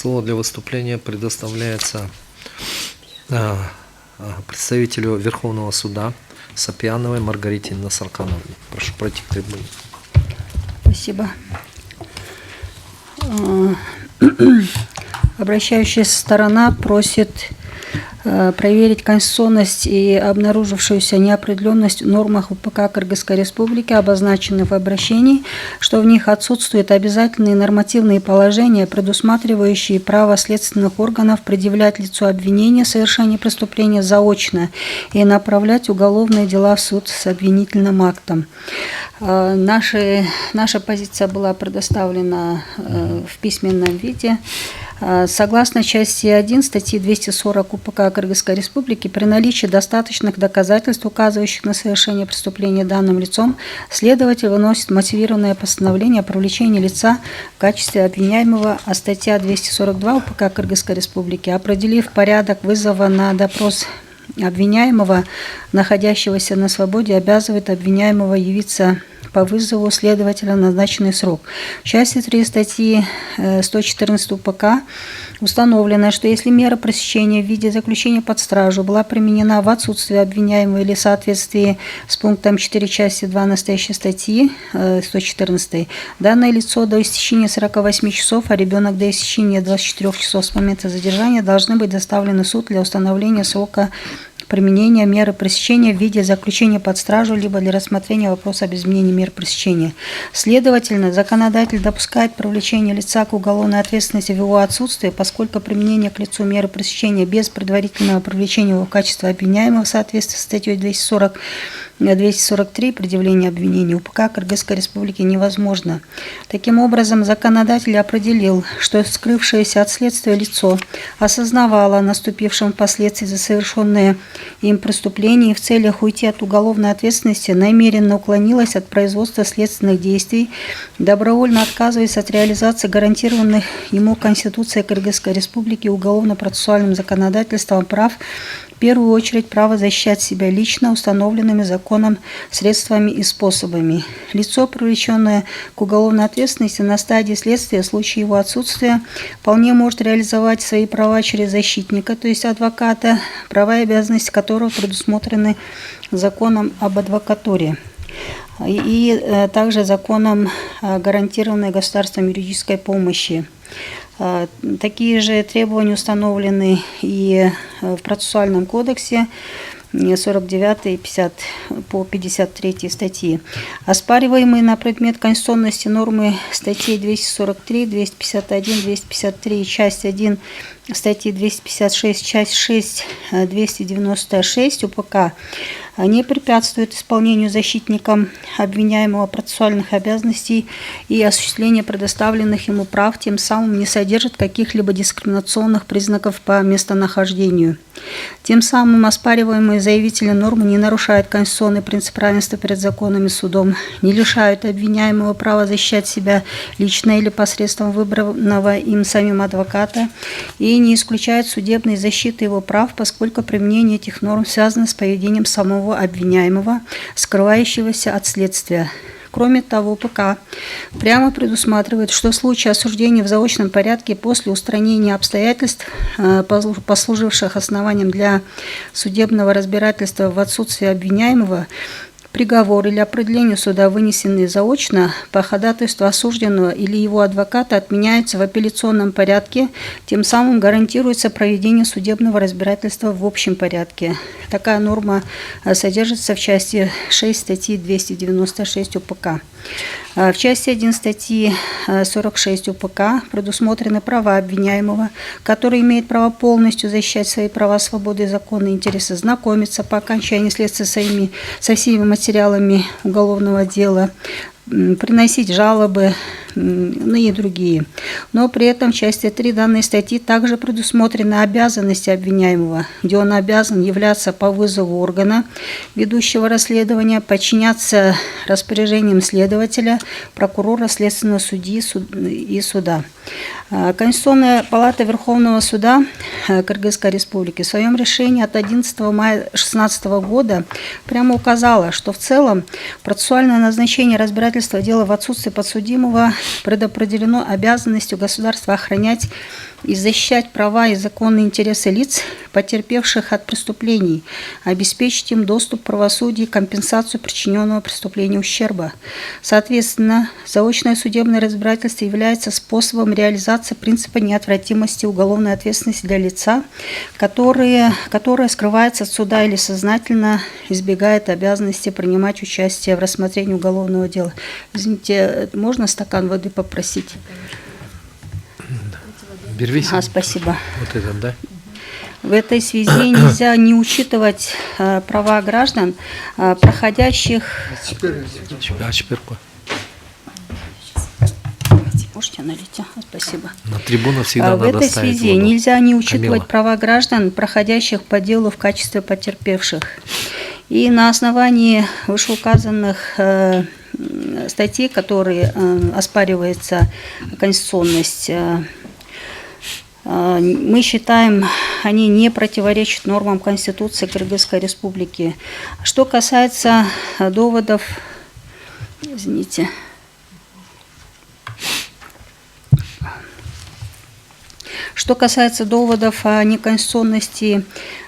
Слово для выступления предоставляется представителю Верховного суда Сапьяновой Маргарите Насаркановне. Прошу пройти к трибуне. Спасибо. Обращающаяся сторона просит проверить конституционность и обнаружившуюся неопределенность в нормах УПК Кыргызской Республики, обозначенных в обращении, что в них отсутствуют обязательные нормативные положения, предусматривающие право следственных органов предъявлять лицу обвинения в совершении преступления заочно и направлять уголовные дела в суд с обвинительным актом. Наша позиция была предоставлена в письменном виде. Согласно части 1 статьи 240 УПК Кыргызской Республики, при наличии достаточных доказательств, указывающих на совершение преступления данным лицом, следователь выносит мотивированное постановление о привлечении лица в качестве обвиняемого, а статья 242 УПК Кыргызской Республики, определив порядок вызова на допрос обвиняемого, находящегося на свободе, обязывает обвиняемого явиться по вызову следователя в назначенный срок. В части 3 статьи 114 УПК установлено, что если мера пресечения в виде заключения под стражу была применена в отсутствие обвиняемого или в соответствии с пунктом 4 части 2 настоящей статьи 114, данное лицо до истечения 48 часов, а ребенок до истечения 24 часов с момента задержания должны быть доставлены в суд для установления срока применения меры пресечения в виде заключения под стражу, либо для рассмотрения вопроса об изменении мер пресечения. Следовательно, законодатель допускает привлечение лица к уголовной ответственности в его отсутствие, поскольку применение к лицу меры пресечения без предварительного привлечения его в качестве обвиняемого в соответствии с статьей 243 предъявления обвинений УПК Кыргызской Республики невозможно. Таким образом, законодатель определил, что скрывшееся от следствия лицо осознавало наступившем впоследствии за совершенное им преступление и в целях уйти от уголовной ответственности намеренно уклонилось от производства следственных действий, добровольно отказываясь от реализации гарантированных ему Конституцией Кыргызской Республики и уголовно-процессуальным законодательством прав, в первую очередь право защищать себя лично установленными законом средствами и способами. Лицо, привлеченное к уголовной ответственности на стадии следствия в случае его отсутствия, вполне может реализовать свои права через защитника, то есть адвоката, права и обязанности которого предусмотрены законом об адвокатуре и также законом о гарантированной государством юридической помощи. Такие же требования установлены и в процессуальном кодексе 49 и 50 по 53 статьи. Оспариваемые на предмет конституционности нормы статей 243, 251, 253 и часть 1 статьи 256, часть 6, 296 УПК не препятствуют исполнению защитником обвиняемого процессуальных обязанностей и осуществлению предоставленных ему прав, тем самым не содержат каких-либо дискриминационных признаков по местонахождению. Тем самым оспариваемые заявители нормы не нарушают конституционный принцип равенства перед законом и судом, не лишают обвиняемого права защищать себя лично или посредством выбранного им самим адвоката и не исключают судебной защиты его прав, поскольку применение этих норм связано с поведением самого обвиняемого, скрывающегося от следствия. Кроме того, УПК прямо предусматривает, что в случае осуждения в заочном порядке после устранения обстоятельств, послуживших основанием для судебного разбирательства в отсутствии обвиняемого, приговор или определение суда, вынесенный заочно по ходатайству осужденного или его адвоката, отменяется в апелляционном порядке, тем самым гарантируется проведение судебного разбирательства в общем порядке. Такая норма содержится в части 6 статьи 296 УПК. В части 1 статьи 46 упк предусмотрены права обвиняемого, который имеет право полностью защищать свои права, свободы и законные интересы, знакомиться по окончании следствия со всеми материалами уголовного дела, приносить жалобы, и другие. Но при этом в части 3 данной статьи также предусмотрены обязанности обвиняемого, где он обязан являться по вызову органа, ведущего расследования, подчиняться распоряжениям следователя, прокурора, следственного судьи и суда. Конституционная палата Верховного суда Кыргызской Республики в своем решении от 11 мая 2016 года прямо указала, что в целом процессуальное назначение разбирательства разбирательства дела в отсутствие подсудимого предопределено обязанностью государства охранять и защищать права и законные интересы лиц, потерпевших от преступлений, обеспечить им доступ к правосудию и компенсацию причиненного преступлению ущерба. Соответственно, заочное судебное разбирательство является способом реализации принципа неотвратимости уголовной ответственности для лица, которое скрывается от суда или сознательно избегает обязанности принимать участие в рассмотрении уголовного дела. Извините, можно стакан воды попросить? Бервись. Спасибо. Вот этот, да? В этой связи нельзя не учитывать права граждан, проходящих... Можете налить? Спасибо. На трибуну всегда В надо этой ставить связи воду. нельзя не учитывать Камила. права граждан, проходящих по делу в качестве потерпевших. И на основании вышеуказанных статей, которые оспаривается конституционность, мы считаем, они не противоречат нормам Конституции Кыргызской Республики. Что касается доводов, извините, что касается доводов о неконституционности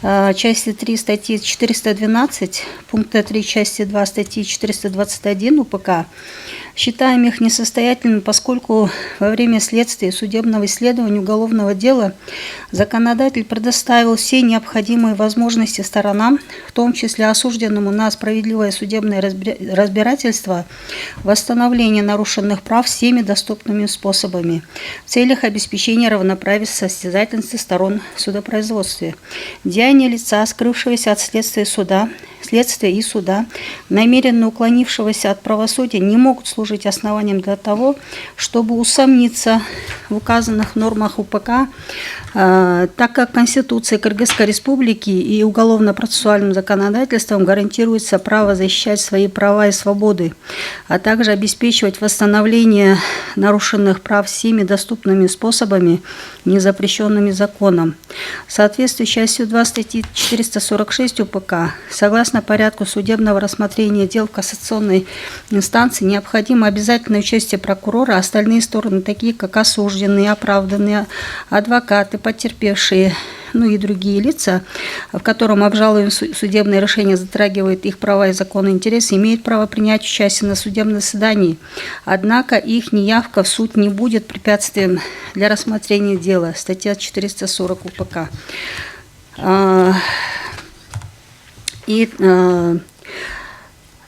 части 3 статьи 412, пункта 3 части 2 статьи 421 УПК, считаем их несостоятельными, поскольку во время следствия и судебного исследования уголовного дела законодатель предоставил все необходимые возможности сторонам, в том числе осужденному на справедливое судебное разбирательство, восстановление нарушенных прав всеми доступными способами в целях обеспечения равноправия и состязательности сторон в судопроизводстве. Деяния лица, скрывшегося от следствия и суда, намеренно уклонившегося от правосудия, не могут служить основанием для того, чтобы усомниться в указанных нормах УПК, так как Конституцией Кыргызской Республики и уголовно-процессуальным законодательством гарантируется право защищать свои права и свободы, а также обеспечивать восстановление нарушенных прав всеми доступными способами, не запрещенными законом. В соответствии с частью 2 статьи 446 УПК, согласно порядку судебного рассмотрения дел в кассационной инстанции, необходимо обязательное участие прокурора, а остальные стороны, такие как осужденные, оправданные, адвокаты, потерпевшие, и другие лица, в котором обжалуемое судебное решение затрагивает их права и законные интересы, имеют право принять участие на судебном заседании. Однако их неявка в суд не будет препятствием для рассмотрения дела. Статья 440 УПК.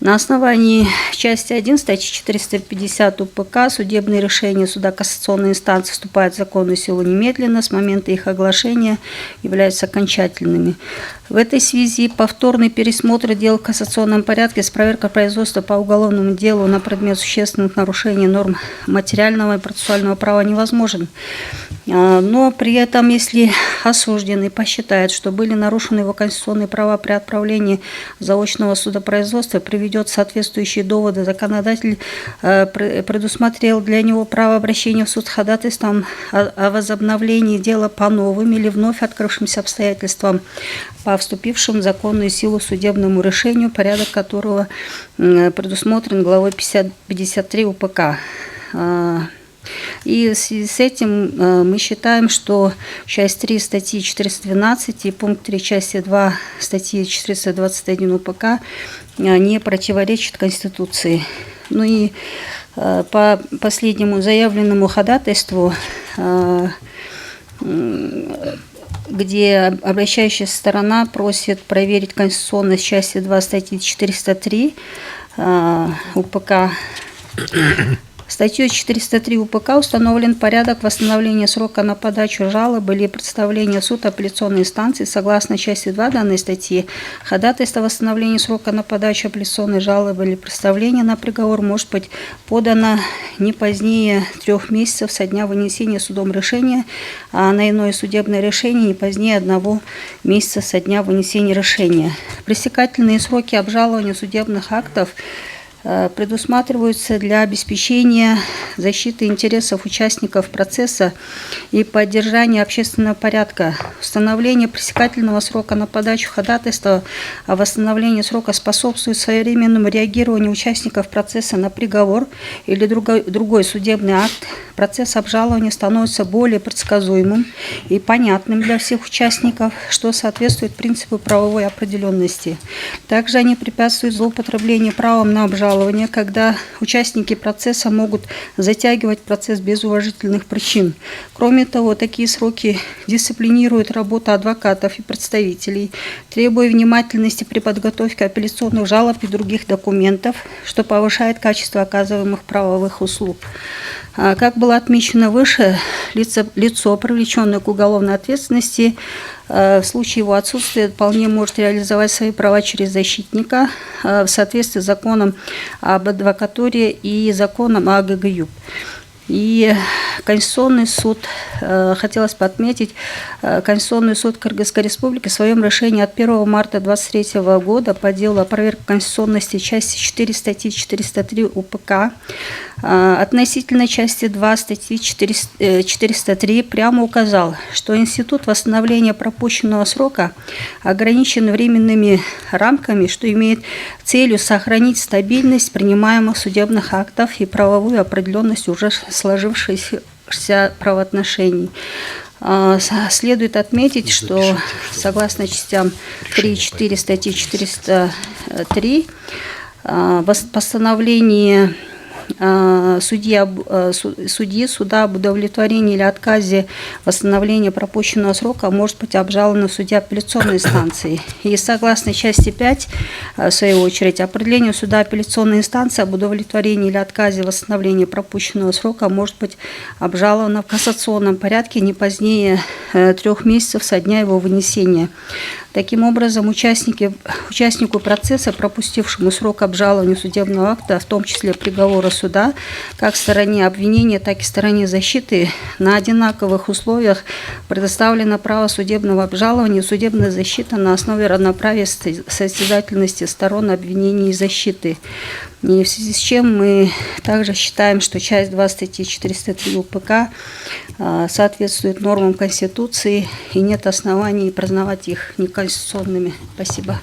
На основании части 1 статьи 450 УПК судебные решения суда кассационной инстанции вступают в законную силу немедленно, с момента их оглашения являются окончательными. В этой связи повторный пересмотр дел в кассационном порядке с проверкой производства по уголовному делу на предмет существенных нарушений норм материального и процессуального права невозможен. Но при этом, если осужденный посчитает, что были нарушены его конституционные права при отправлении заочного судопроизводства, приведет соответствующие доводы, законодатель предусмотрел для него право обращения в суд с ходатайством о возобновлении дела по новым или вновь открывшимся обстоятельствам, по вступившему в законную силу судебному решению, порядок которого предусмотрен главой 53 УПК. И в связи с этим мы считаем, что часть 3 статьи 412 и пункт 3 части 2 статьи 421 УПК не противоречат Конституции. И по последнему заявленному ходатайству, где обращающаяся сторона просит проверить конституционность части 2 статьи 403 УПК. Статьей 403 УПК установлен порядок восстановления срока на подачу жалобы или представления в суд апелляционной инстанции. Согласно части 2 данной статьи, ходатайство о восстановлении срока на подачу апелляционной жалобы или представления на приговор может быть подано не позднее 3 месяцев со дня вынесения судом решения, а на иное судебное решение не позднее 1 месяца со дня вынесения решения. Пресекательные сроки обжалования судебных актов предусматриваются для обеспечения защиты интересов участников процесса и поддержания общественного порядка, установление пресекательного срока на подачу ходатайства о восстановлении срока способствует своевременному реагированию участников процесса на приговор или другой судебный акт. Процесс обжалования становится более предсказуемым и понятным для всех участников, что соответствует принципу правовой определенности. Также они препятствуют злоупотреблению правом на обжалование, когда участники процесса могут затягивать процесс без уважительных причин. Кроме того, такие сроки дисциплинируют работу адвокатов и представителей, требуя внимательности при подготовке апелляционных жалоб и других документов, что повышает качество оказываемых правовых услуг. Как было отмечено выше, лицо, привлеченное к уголовной ответственности, в случае его отсутствия вполне может реализовать свои права через защитника в соответствии с законом об адвокатуре и законом о ГГЮ. И Конституционный суд, хотелось бы отметить, Конституционный суд Кыргызской Республики в своем решении от 1 марта 2023 года по делу о проверке конституционности части 4 статьи 403 УПК относительно части 2 статьи 403 прямо указал, что институт восстановления пропущенного срока ограничен временными рамками, что имеет целью сохранить стабильность принимаемых судебных актов и правовую определенность уже сложившихся правоотношений. Следует отметить, что согласно частям 3 и 4 статьи 403 постановление судьи суда об удовлетворении или отказе восстановления пропущенного срока может быть обжаловано в суде апелляционной инстанции. И согласно части 5, в свою очередь, определение суда апелляционной инстанции об удовлетворении или отказе восстановления пропущенного срока может быть обжаловано в кассационном порядке не позднее 3 месяцев со дня его вынесения. Таким образом, участнику процесса, пропустившему срок обжалования судебного акта, в том числе приговора суда, как стороне обвинения, так и стороне защиты, на одинаковых условиях предоставлено право судебного обжалования и судебная защита на основе равноправия состязательности сторон обвинения и защиты. И в связи с чем мы также считаем, что часть 2 статьи 403 УПК соответствует нормам Конституции и нет оснований признавать их неконституционными. Спасибо.